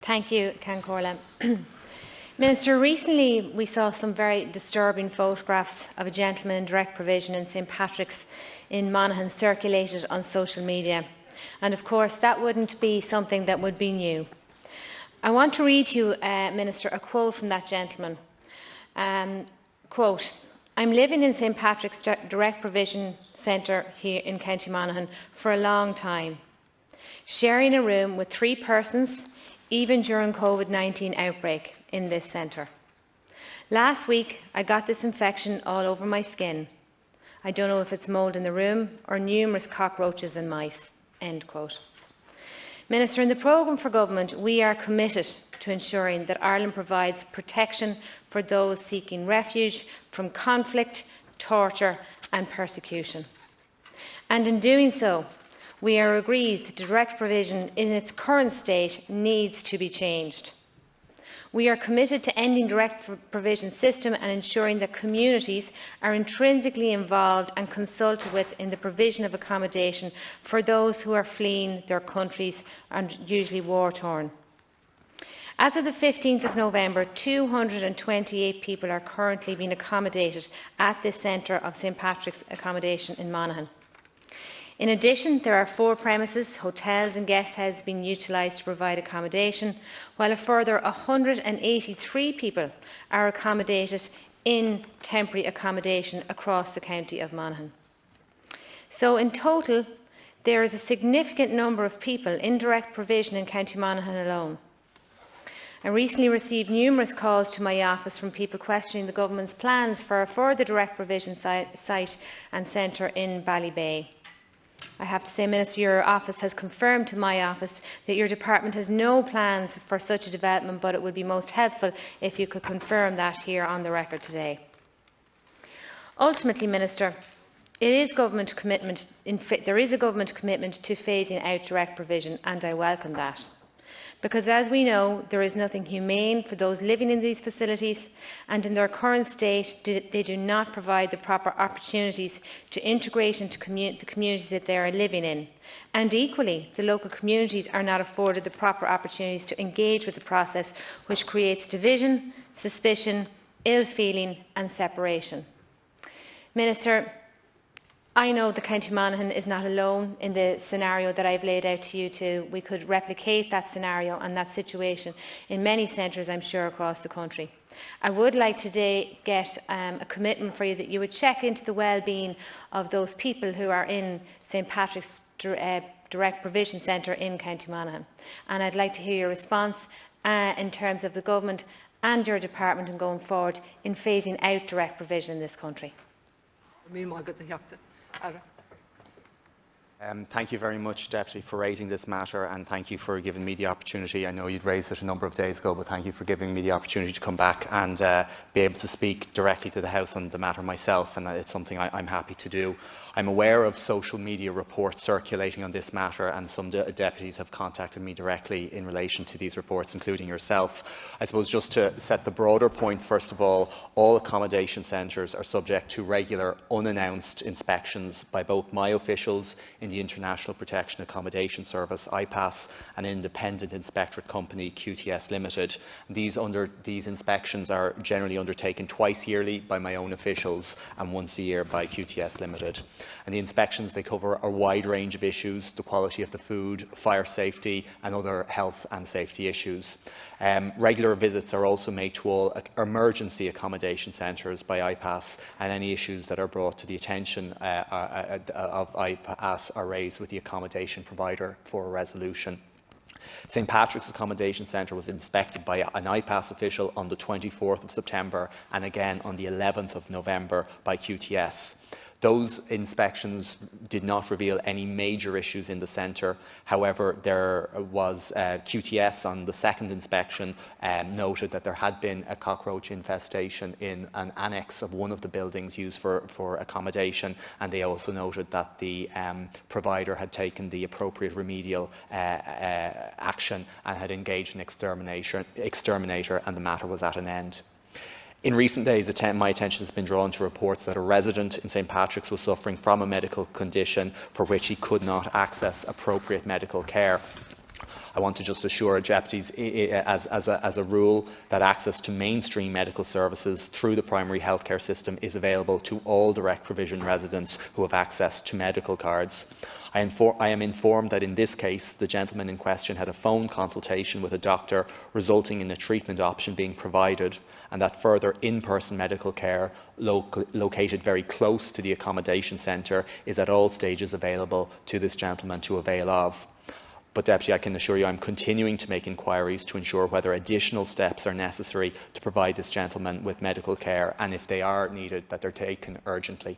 Thank you, Corla. Minister, recently we saw some very disturbing photographs of a gentleman in direct provision in St Patrick's in Monaghan circulated on social media. And of course, that wouldn't be something that would be new. I want to read to you, Minister, a quote from that gentleman. Quote, "I'm living in St Patrick's Direct Provision Centre here in County Monaghan for a long time, sharing a room with 3 persons, even during COVID-19 outbreak in this centre. Last week, I got this infection all over my skin. I don't know if it's mould in the room or numerous cockroaches and mice." End quote. Minister, in the programme for government, we are committed to ensuring that Ireland provides protection for those seeking refuge from conflict, torture and persecution. And in doing so, we are agreed that direct provision in its current state needs to be changed. We are committed to ending direct provision system and ensuring that communities are intrinsically involved and consulted with in the provision of accommodation for those who are fleeing their countries and usually war-torn. As of the 15th of November, 228 people are currently being accommodated at this centre of St Patrick's accommodation in Monaghan. In addition, there are 4 premises, hotels and guest houses being utilised to provide accommodation, while a further 183 people are accommodated in temporary accommodation across the county of Monaghan. So in total, there is a significant number of people in direct provision in County Monaghan alone. I recently received numerous calls to my office from people questioning the government's plans for a further direct provision site and centre in Ballybay. I have to say, Minister, your office has confirmed to my office that your department has no plans for such a development, but it would be most helpful if you could confirm that here on the record today. Ultimately, Minister, there is a government commitment to phasing out direct provision, and I welcome that. Because, as we know, there is nothing humane for those living in these facilities, and in their current state, they do not provide the proper opportunities to integrate into the communities that they are living in. And equally, the local communities are not afforded the proper opportunities to engage with the process, which creates division, suspicion, ill-feeling and separation. Minister, I know the County Monaghan is not alone in the scenario that I have laid out to you too. We could replicate that scenario and that situation in many centres, I am sure, across the country. I would like today get a commitment for you that you would check into the well-being of those people who are in St Patrick's Direct Provision Centre in County Monaghan. And I'd like to hear your response in terms of the government and your department in going forward in phasing out direct provision in this country. Thank you very much, Deputy, for raising this matter, and thank you for giving me the opportunity. I know you'd raised it a number of days ago, but thank you for giving me the opportunity to come back and be able to speak directly to the House on the matter myself, and it's something I'm happy to do. I'm aware of social media reports circulating on this matter, and some deputies have contacted me directly in relation to these reports, including yourself. I suppose just to set the broader point, first of all accommodation centres are subject to regular, unannounced inspections by both my officials in the International Protection Accommodation Service, IPAS, and an independent inspectorate company, QTS Limited. These inspections are generally undertaken twice yearly by my own officials and once a year by QTS Limited. And the inspections, they cover a wide range of issues: the quality of the food, fire safety and other health and safety issues. Regular visits are also made to all emergency accommodation centres by IPAS, and any issues that are brought to the attention of IPAS are raised with the accommodation provider for a resolution. St Patrick's Accommodation Centre was inspected by an IPAS official on the 24th of September and again on the 11th of November by QTS. Those inspections did not reveal any major issues in the centre. However, there was QTS on the second inspection noted that there had been a cockroach infestation in an annex of one of the buildings used for accommodation, and they also noted that the provider had taken the appropriate remedial action and had engaged an exterminator, and the matter was at an end. In recent days, my attention has been drawn to reports that a resident in St Patrick's was suffering from a medical condition for which he could not access appropriate medical care. I want to just assure deputies, as a rule, that access to mainstream medical services through the primary healthcare system is available to all direct provision residents who have access to medical cards. I am informed that in this case, the gentleman in question had a phone consultation with a doctor, resulting in a treatment option being provided, and that further in-person medical care located very close to the accommodation centre is at all stages available to this gentleman to avail of. But, Deputy, I can assure you I am continuing to make inquiries to ensure whether additional steps are necessary to provide this gentleman with medical care, and if they are needed, that they're taken urgently.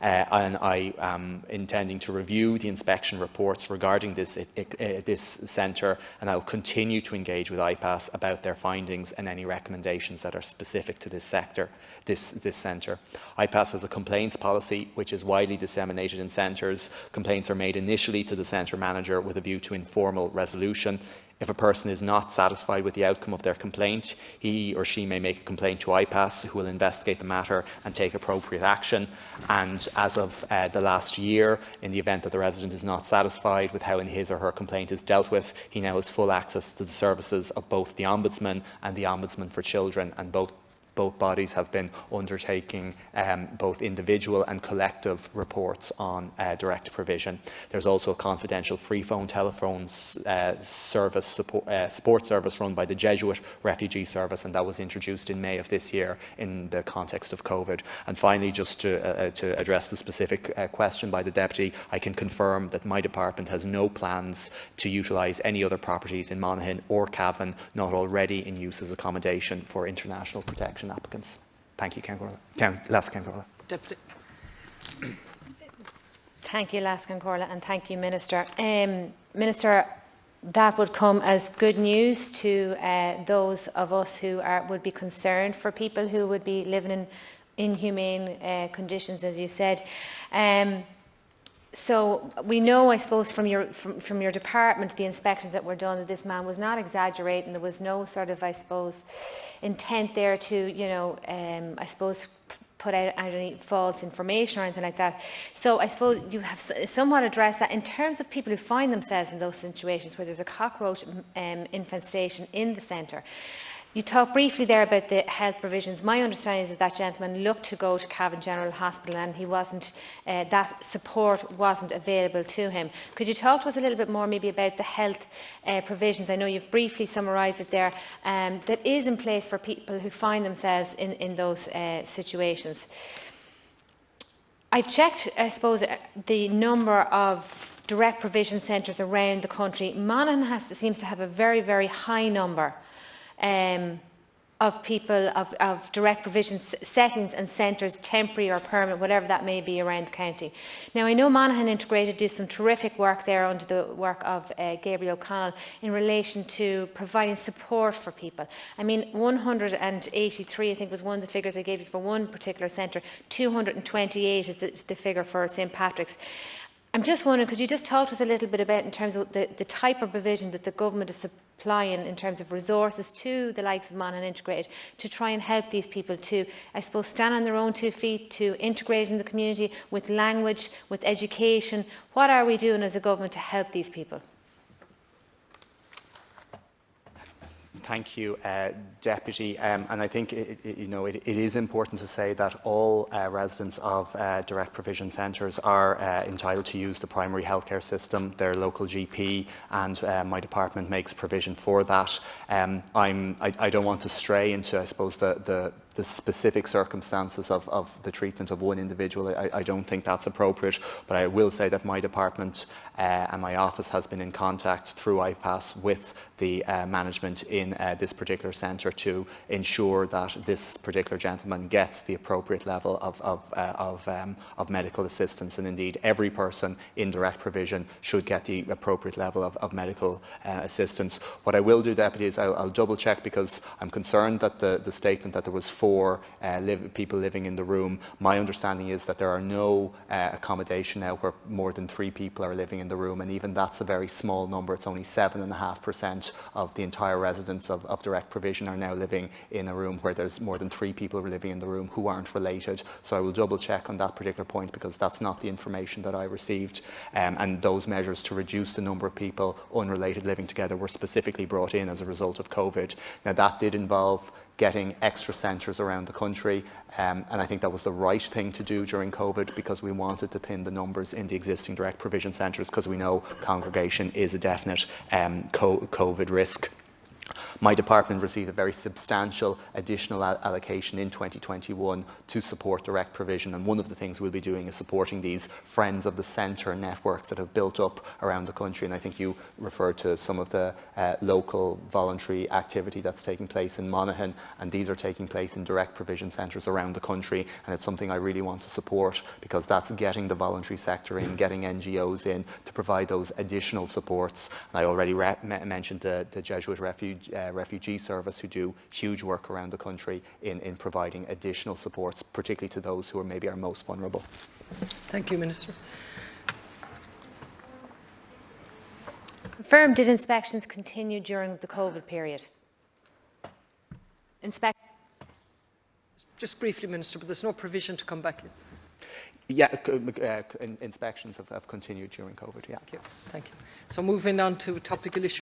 And I am intending to review the inspection reports regarding this centre, and I will continue to engage with IPAS about their findings and any recommendations that are specific to this sector, this centre. IPAS has a complaints policy which is widely disseminated in centres. Complaints are made initially to the centre manager with a view to informal resolution. If a person is not satisfied with the outcome of their complaint, he or she may make a complaint to IPAS, who will investigate the matter and take appropriate action. And as of the last year, in the event that the resident is not satisfied with how his or her complaint is dealt with, he now has full access to the services of both the Ombudsman and the Ombudsman for Children, and both bodies have been undertaking both individual and collective reports on direct provision. There's also a confidential free phone telephone service support service run by the Jesuit Refugee Service, and that was introduced in May of this year in the context of COVID. And finally, just to address the specific question by the Deputy, I can confirm that my department has no plans to utilise any other properties in Monaghan or Cavan not already in use as accommodation for international protection applicants. Thank you, Lascan Corla. Deputy. Thank you, Lascan Corla, and thank you, Minister. Minister, that would come as good news to those of us who would be concerned for people who would be living in inhumane conditions, as you said. So we know, I suppose, from your department, the inspections that were done, that this man was not exaggerating. There was no sort of, I suppose, intent there to, I suppose, put out any false information or anything like that. So I suppose you have somewhat addressed that in terms of people who find themselves in those situations where there's a cockroach infestation in the centre. You talked briefly there about the health provisions. My understanding is that that gentleman looked to go to Cavan General Hospital, and he wasn't. That support wasn't available to him. Could you talk to us a little bit more, maybe, about the health provisions? I know you've briefly summarised it there. That is in place for people who find themselves in those situations. I've checked, I suppose, the number of direct provision centres around the country. Monaghan seems to have a very, very high number of people, of direct provision settings and centres, temporary or permanent, whatever that may be, around the county. Now, I know Monaghan Integrated do some terrific work there under the work of Gabriel O'Connell in relation to providing support for people. I mean, 183, I think, was one of the figures I gave you for one particular centre. 228 is the figure for St Patrick's. I'm just wondering, could you just talk to us a little bit about, in terms of the type of provision that the government is supplying in terms of resources to the likes of Monaghan Integrated to try and help these people to, I suppose, stand on their own 2 feet, to integrate in the community with language, with education? What are we doing as a government to help these people? Thank you, Deputy. And I think it is important to say that all residents of direct provision centres are entitled to use the primary healthcare system, their local GP, and my department makes provision for that. I don't want to stray into, I suppose, the specific circumstances of the treatment of one individual. I don't think that's appropriate, but I will say that my department and my office has been in contact through IPAS with the management in this particular centre to ensure that this particular gentleman gets the appropriate level of medical assistance, and indeed every person in direct provision should get the appropriate level of medical assistance. What I will do, Deputy, is I'll double check, because I'm concerned that the statement that there was for people living in the room. My understanding is that there are no accommodation now where more than 3 people are living in the room, and even that's a very small number. It's only 7.5% of the entire residents of direct provision are now living in a room where there's more than 3 people living in the room who aren't related. So I will double check on that particular point, because that's not the information that I received. And those measures to reduce the number of people unrelated living together were specifically brought in as a result of COVID. Now, that did involve getting extra centres around the country, and I think that was the right thing to do during COVID, because we wanted to thin the numbers in the existing direct provision centres, because we know congregation is a definite COVID risk. My department received a very substantial additional allocation in 2021 to support direct provision, and one of the things we'll be doing is supporting these Friends of the Centre networks that have built up around the country. And I think you referred to some of the local voluntary activity that's taking place in Monaghan, and these are taking place in direct provision centres around the country, and it's something I really want to support, because that's getting the voluntary sector in, getting NGOs in to provide those additional supports. And I already mentioned the Jesuit refugee service, who do huge work around the country in providing additional supports, particularly to those who are maybe our most vulnerable. Thank you, Minister. Confirm, did inspections continue during the COVID period? Just briefly, Minister, but there's no provision to come back in. Yeah, inspections have continued during COVID, yeah. Thank you. So moving on to topical issue.